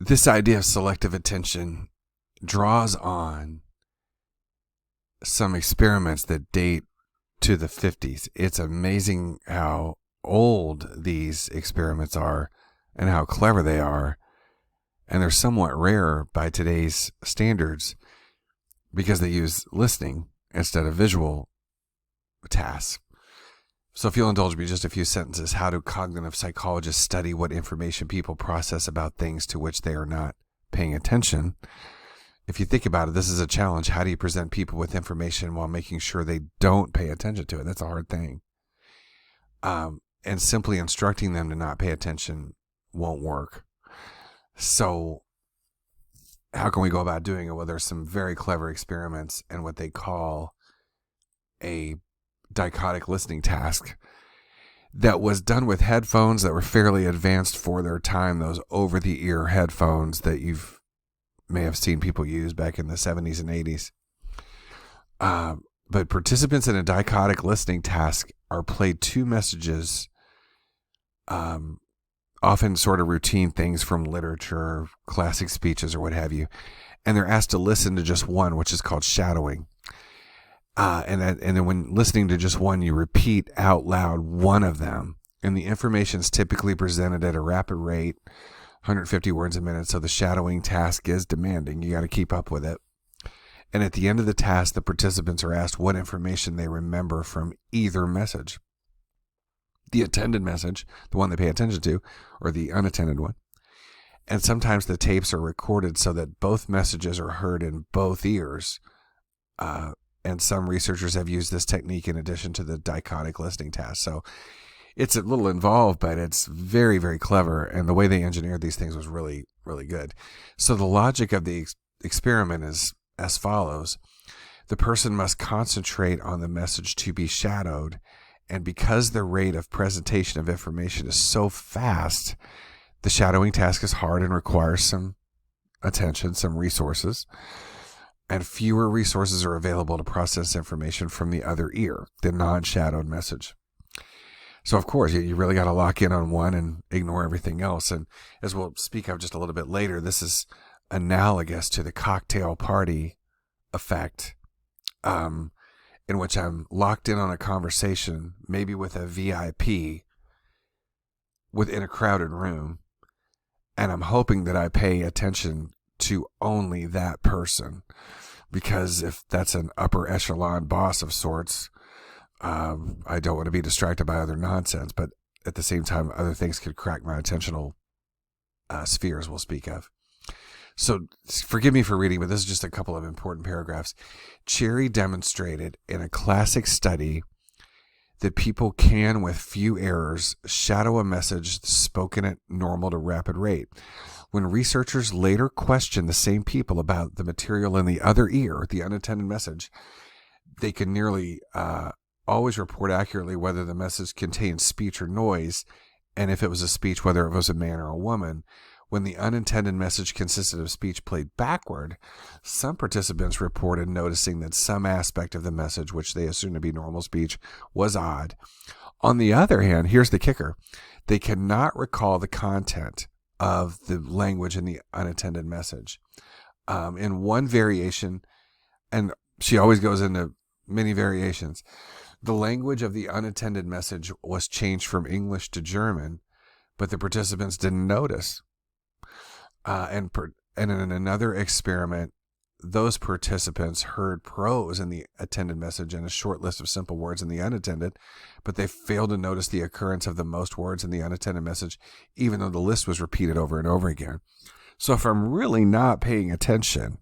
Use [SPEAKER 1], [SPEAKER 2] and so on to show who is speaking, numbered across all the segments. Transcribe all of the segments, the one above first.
[SPEAKER 1] this idea of selective attention draws on some experiments that date to the 50s. It's amazing how old these experiments are and how clever they are. And they're somewhat rare by today's standards because they use listening instead of visual tasks. So if you'll indulge me just a few sentences, how do cognitive psychologists study what information people process about things to which they are not paying attention? If you think about it, this is a challenge. How do you present people with information while making sure they don't pay attention to it? That's a hard thing. And simply instructing them to not pay attention won't work. So how can we go about doing it? Well, there's some very clever experiments and what they call a dichotic listening task that was done with headphones that were fairly advanced for their time, those over-the-ear headphones that you've may have seen people use back in the 70s and 80s. But participants in a dichotic listening task are played two messages, often sort of routine things from literature, classic speeches, or what have you. And they're asked to listen to just one, which is called shadowing. And then when listening to just one, you repeat out loud one of them. And the information is typically presented at a rapid rate, 150 words a minute. So the shadowing task is demanding. You got to keep up with it. And at the end of the task, the participants are asked what information they remember from either message. The attended message, the one they pay attention to, or the unattended one. And sometimes the tapes are recorded so that both messages are heard in both ears. And some researchers have used this technique in addition to the dichotic listening task. So it's a little involved, but it's very, very clever. And the way they engineered these things was really, really good. So the logic of the experiment is as follows. The person must concentrate on the message to be shadowed. And because the rate of presentation of information is so fast, the shadowing task is hard and requires some attention, some resources. And fewer resources are available to process information from the other ear, the non-shadowed message. So, of course, you really got to lock in on one and ignore everything else. And as we'll speak of just a little bit later, this is analogous to the cocktail party effect, in which I'm locked in on a conversation, maybe with a VIP within a crowded room, and I'm hoping that I pay attention to only that person. Because if that's an upper echelon boss of sorts, I don't want to be distracted by other nonsense, but at the same time, other things could crack my attentional spheres we'll speak of. So forgive me for reading, but this is just a couple of important paragraphs. Cherry demonstrated in a classic study that people can, with few errors, shadow a message spoken at normal to rapid rate. When researchers later questioned the same people about the material in the other ear, the unattended message, they could nearly always report accurately whether the message contained speech or noise, and if it was a speech, whether it was a man or a woman. When the unintended message consisted of speech played backward, some participants reported noticing that some aspect of the message, which they assumed to be normal speech, was odd. On the other hand, here's the kicker. They cannot recall the content of the language in the unattended message. In one variation, and she always goes into many variations, the language of the unattended message was changed from English to German, but the participants didn't notice. And in another experiment, those participants heard prose in the attended message and a short list of simple words in the unattended, but they failed to notice the occurrence of the most words in the unattended message, even though the list was repeated over and over again. So if I'm really not paying attention,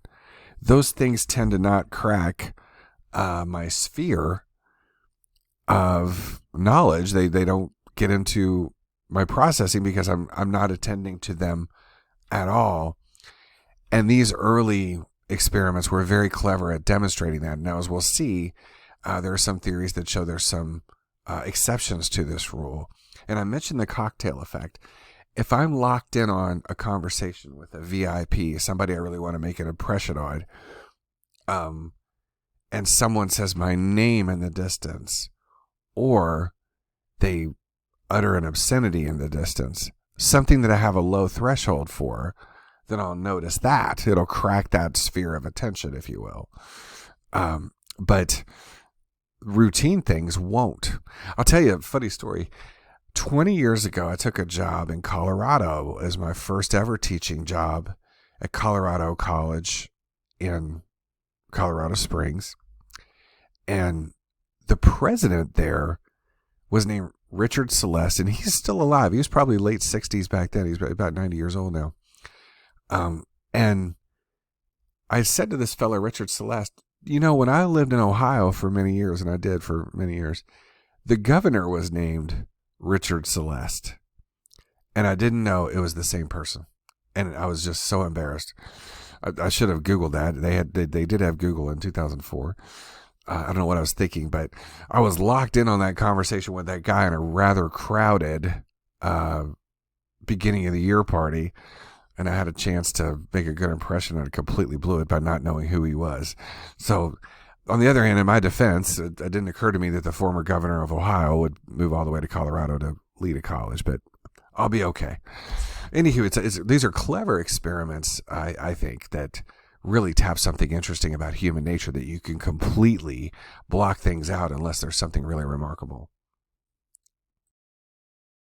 [SPEAKER 1] those things tend to not crack my sphere of knowledge. They don't get into my processing because I'm not attending to them at all. And these early experiments were very clever at demonstrating that. Now, as we'll see, there are some theories that show there's some exceptions to this rule. And I mentioned the cocktail effect. If I'm locked in on a conversation with a VIP, somebody I really want to make an impression on, and someone says my name in the distance, or they utter an obscenity in the distance, something that I have a low threshold for, then I'll notice that. It'll crack that sphere of attention, if you will. But routine things won't. I'll tell you a funny story. 20 years ago, I took a job in Colorado as my first ever teaching job at Colorado College in Colorado Springs. And the president there was named Richard Celeste, and he's still alive. He was probably late 60s back then. He's about 90 years old now. And I said to this fellow, Richard Celeste, you know, when I lived in Ohio for many years, and I did for many years, the governor was named Richard Celeste. And I didn't know it was the same person. And I was just so embarrassed. I should have Googled that. They did have Google in 2004. I don't know what I was thinking, but I was locked in on that conversation with that guy in a rather crowded beginning of the year party. And I had a chance to make a good impression, and I completely blew it by not knowing who he was. So, on the other hand, in my defense, it didn't occur to me that the former governor of Ohio would move all the way to Colorado to lead a college, but I'll be okay. Anywho, these are clever experiments, I think, that really tap something interesting about human nature, that you can completely block things out unless there's something really remarkable.